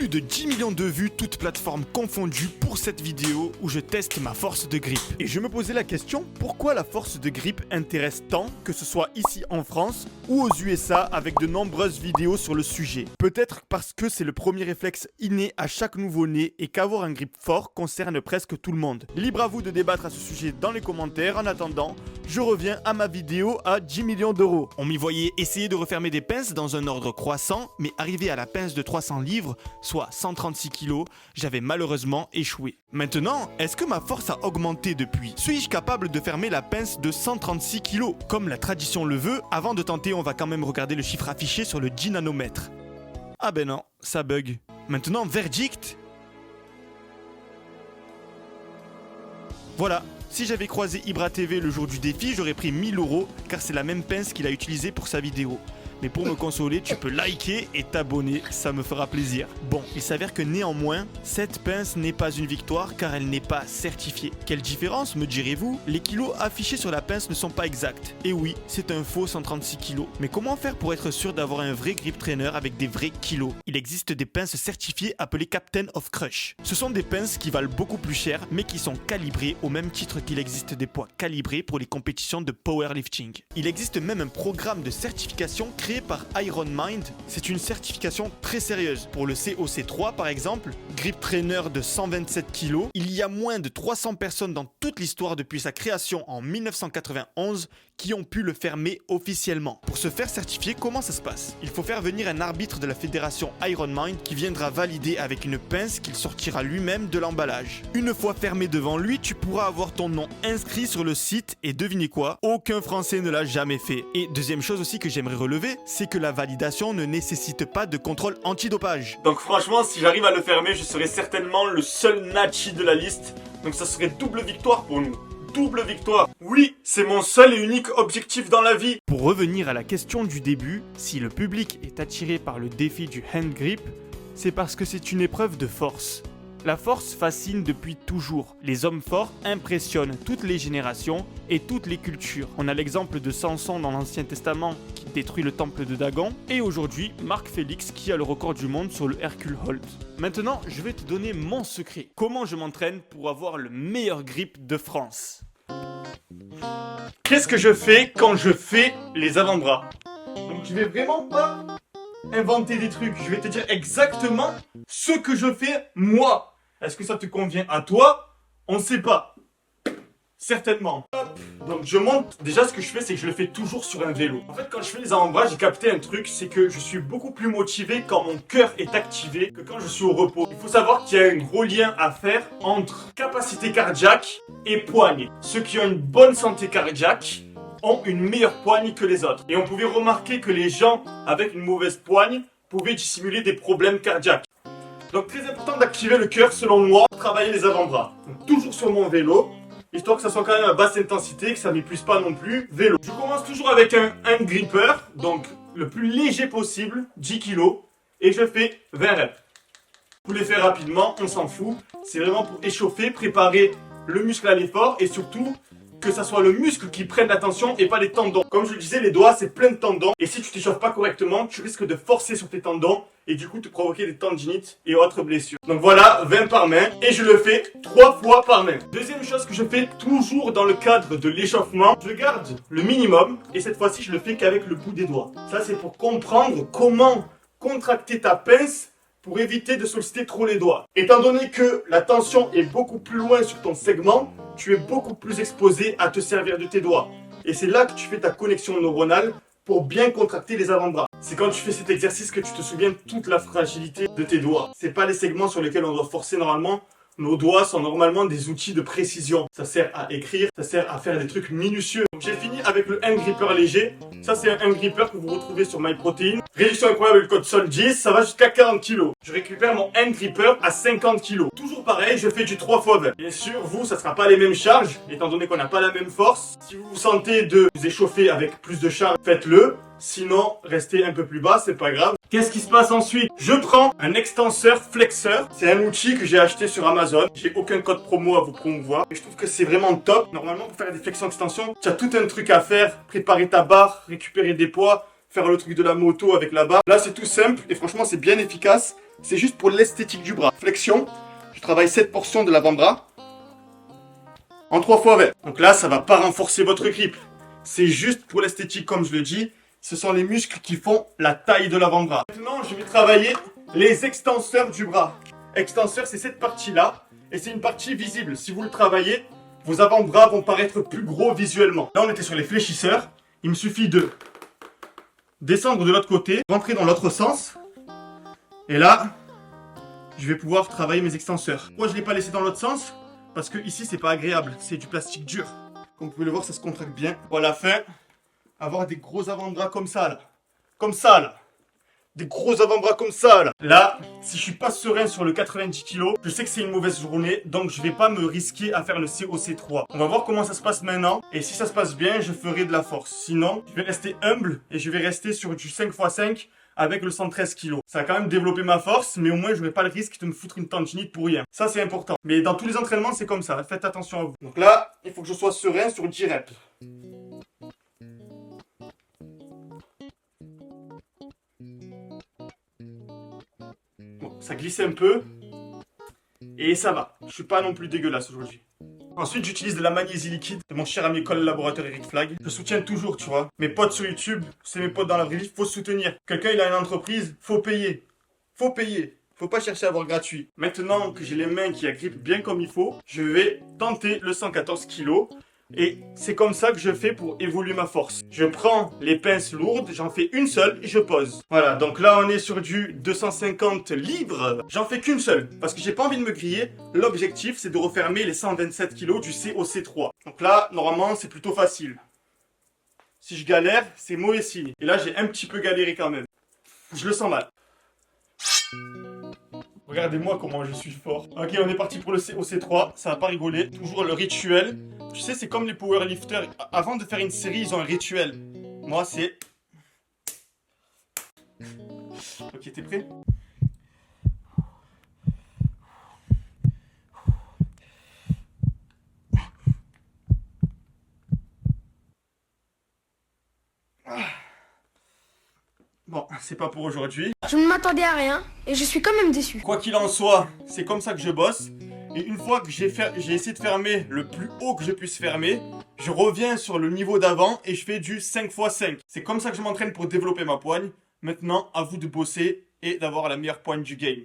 plus de 10 millions de vues, toutes plateformes confondues, pour cette vidéo où je teste ma force de grippe. Et je me posais la question, pourquoi la force de grippe intéresse tant, que ce soit ici en France ou aux USA, avec de nombreuses vidéos sur le sujet. Peut-être parce que c'est le premier réflexe inné à chaque nouveau-né et qu'avoir un grip fort concerne presque tout le monde. Libre à vous de débattre à ce sujet dans les commentaires. En attendant, je reviens à ma vidéo à 10 millions d'euros. On m'y voyait essayer de refermer des pinces dans un ordre croissant, mais arrivé à la pince de 300 livres, soit 136 kg, j'avais malheureusement échoué. Maintenant, est-ce que ma force a augmenté depuis? Suis-je capable de fermer la pince de 136 kg? Comme la tradition le veut, avant de tenter, on va quand même regarder le chiffre affiché sur le 10 nanomètres. Ah ben non, ça bug. Maintenant, verdict. Voilà. Si j'avais croisé Ibra TV le jour du défi, j'aurais pris 1000 € car c'est la même pince qu'il a utilisée pour sa vidéo. Mais pour me consoler, tu peux liker et t'abonner, ça me fera plaisir. Bon, il s'avère que néanmoins, cette pince n'est pas une victoire car elle n'est pas certifiée. Quelle différence, me direz-vous? Les kilos affichés sur la pince ne sont pas exacts. Et oui, c'est un faux 136 kg. Mais comment faire pour être sûr d'avoir un vrai grip trainer avec des vrais kilos? Il existe des pinces certifiées appelées Captain of Crush. Ce sont des pinces qui valent beaucoup plus cher, mais qui sont calibrées au même titre qu'il existe des poids calibrés pour les compétitions de powerlifting. Il existe même un programme de certification créé par Ironmind. C'est une certification très sérieuse. Pour le COC3 par exemple, grip trainer de 127 kg, il y a moins de 300 personnes dans toute l'histoire depuis sa création en 1991 qui ont pu le fermer officiellement. Pour se faire certifier, comment ça se passe? Il faut faire venir un arbitre de la fédération Ironmind qui viendra valider avec une pince qu'il sortira lui-même de l'emballage. Une fois fermé devant lui, tu pourras avoir ton nom inscrit sur le site et devinez quoi? Aucun Français ne l'a jamais fait. Et deuxième chose aussi que j'aimerais relever, c'est que la validation ne nécessite pas de contrôle antidopage. Donc franchement, si j'arrive à le fermer, je serai certainement le seul Nachi de la liste. Donc ça serait double victoire pour nous. Double victoire. Oui, c'est mon seul et unique objectif dans la vie. Pour revenir à la question du début, si le public est attiré par le défi du hand grip, c'est parce que c'est une épreuve de force. La force fascine depuis toujours. Les hommes forts impressionnent toutes les générations et toutes les cultures. On a l'exemple de Samson dans l'Ancien Testament qui détruit le temple de Dagon et aujourd'hui Marc Félix qui a le record du monde sur le Hercule Hold. Maintenant, je vais te donner mon secret. Comment je m'entraîne pour avoir le meilleur grip de France? Qu'est-ce que je fais quand je fais les avant-bras? Donc je vais vraiment pas inventer des trucs, je vais te dire exactement ce que je fais moi. Est-ce que ça te convient à toi? On ne sait pas. Certainement. Hop. Donc je monte, déjà ce que je fais c'est que je le fais toujours sur un vélo. En fait quand je fais les avant-bras j'ai capté un truc, c'est que je suis beaucoup plus motivé quand mon cœur est activé que quand je suis au repos. Il faut savoir qu'il y a un gros lien à faire entre capacité cardiaque et poigne. Ceux qui ont une bonne santé cardiaque ont une meilleure poigne que les autres. Et on pouvait remarquer que les gens avec une mauvaise poigne pouvaient dissimuler des problèmes cardiaques. Donc très important d'activer le cœur selon moi pour travailler les avant-bras. Donc toujours sur mon vélo, histoire que ça soit quand même à basse intensité, que ça m'épuise pas non plus. Vélo. Je commence toujours avec un hand gripper, donc le plus léger possible, 10 kg, et je fais 20 reps. Vous les faites rapidement, on s'en fout. C'est vraiment pour échauffer, préparer le muscle à l'effort et surtout que ça soit le muscle qui prenne l'attention et pas les tendons. Comme je le disais, les doigts c'est plein de tendons et si tu t'échauffes pas correctement, tu risques de forcer sur tes tendons et du coup te provoquer des tendinites et autres blessures. Donc voilà, 20 par main et je le fais 3 fois par main. Deuxième chose que je fais toujours dans le cadre de l'échauffement, je garde le minimum et cette fois-ci je le fais qu'avec le bout des doigts. Ça c'est pour comprendre comment contracter ta pince pour éviter de solliciter trop les doigts. Étant donné que la tension est beaucoup plus loin sur ton segment, tu es beaucoup plus exposé à te servir de tes doigts. Et c'est là que tu fais ta connexion neuronale pour bien contracter les avant-bras. C'est quand tu fais cet exercice que tu te souviens de toute la fragilité de tes doigts. C'est pas les segments sur lesquels on doit forcer normalement. Nos doigts sont normalement des outils de précision. Ça sert à écrire, ça sert à faire des trucs minutieux. Donc j'ai fini avec le hand gripper léger. Ça c'est un hand gripper que vous retrouvez sur MyProtein. Réduction incroyable, le code SOL10, ça va jusqu'à 40 kg. Je récupère mon hand gripper à 50 kg. Toujours pareil, je fais du 3 x 20. Bien sûr, vous, ça sera pas les mêmes charges, étant donné qu'on n'a pas la même force. Si vous vous sentez de vous échauffer avec plus de charge, faites-le. Sinon, restez un peu plus bas, c'est pas grave. Qu'est-ce qui se passe ensuite? Je prends un extenseur flexeur. C'est un outil que j'ai acheté sur Amazon. J'ai aucun code promo à vous promouvoir. Et je trouve que c'est vraiment top. Normalement, pour faire des flexions-extensions, tu as tout un truc à faire. Préparer ta barre, récupérer des poids, faire le truc de la moto avec la barre. Là, c'est tout simple et franchement, c'est bien efficace. c'est juste pour l'esthétique du bras. Flexion, je travaille cette portion de l'avant-bras en 3 fois 20. Donc là, ça va pas renforcer votre grip. C'est juste pour l'esthétique, comme je le dis. Ce sont les muscles qui font la taille de l'avant-bras. Maintenant, je vais travailler les extenseurs du bras. Extenseur, c'est cette partie-là. Et c'est une partie visible. Si vous le travaillez, vos avant-bras vont paraître plus gros visuellement. Là, on était sur les fléchisseurs. Il me suffit de descendre de l'autre côté, rentrer dans l'autre sens. Et là, je vais pouvoir travailler mes extenseurs. Pourquoi je ne l'ai pas laissé dans l'autre sens? Parce que ici, c'est pas agréable. C'est du plastique dur. Comme vous pouvez le voir, ça se contracte bien. Pour la fin, avoir des gros avant-bras comme ça, là. Comme ça, là. Des gros avant-bras comme ça, là. Là, si je suis pas serein sur le 90 kg, je sais que c'est une mauvaise journée, donc je vais pas me risquer à faire le COC3. On va voir comment ça se passe maintenant, et si ça se passe bien, je ferai de la force. Sinon, je vais rester humble, et je vais rester sur du 5x5 avec le 113 kg. Ça va quand même développer ma force, mais au moins, je n'aurai pas le risque de me foutre une tendinite pour rien. Ça, c'est important. Mais dans tous les entraînements, c'est comme ça. Faites attention à vous. Donc là, il faut que je sois serein sur 10 reps. Ça glisse un peu. Et ça va. Je suis pas non plus dégueulasse aujourd'hui. Ensuite, j'utilise de la magnésie liquide de mon cher ami collaborateur Eric Flag. Je soutiens toujours, tu vois. Mes potes sur YouTube, c'est mes potes dans la vraie vie, faut soutenir. Quelqu'un, il a une entreprise, faut payer. Faut payer. Faut pas chercher à avoir gratuit. Maintenant que j'ai les mains qui agrippent bien comme il faut, je vais tenter le 114 kg. Et c'est comme ça que je fais pour évoluer ma force. Je prends les pinces lourdes, j'en fais une seule et je pose. Voilà, donc là on est sur du 250 livres. J'en fais qu'une seule, parce que j'ai pas envie de me griller. L'objectif c'est de refermer les 127 kg du COC3. Donc là, normalement c'est plutôt facile. Si je galère, c'est mauvais signe. Et là j'ai un petit peu galéré quand même. Je le sens mal. Regardez-moi comment je suis fort. Ok, on est parti pour le COC3. Ça va pas rigoler. Toujours le rituel. Tu sais, c'est comme les powerlifters. Avant de faire une série, ils ont un rituel. Moi, c'est... Ok, t'es prêt? Bon, c'est pas pour aujourd'hui. Je ne m'attendais à rien et je suis quand même déçu. Quoi qu'il en soit, c'est comme ça que je bosse. Et une fois que j'ai essayé de fermer le plus haut que je puisse fermer, je reviens sur le niveau d'avant et je fais du 5x5. C'est comme ça que je m'entraîne pour développer ma poigne. Maintenant, à vous de bosser et d'avoir la meilleure poigne du game.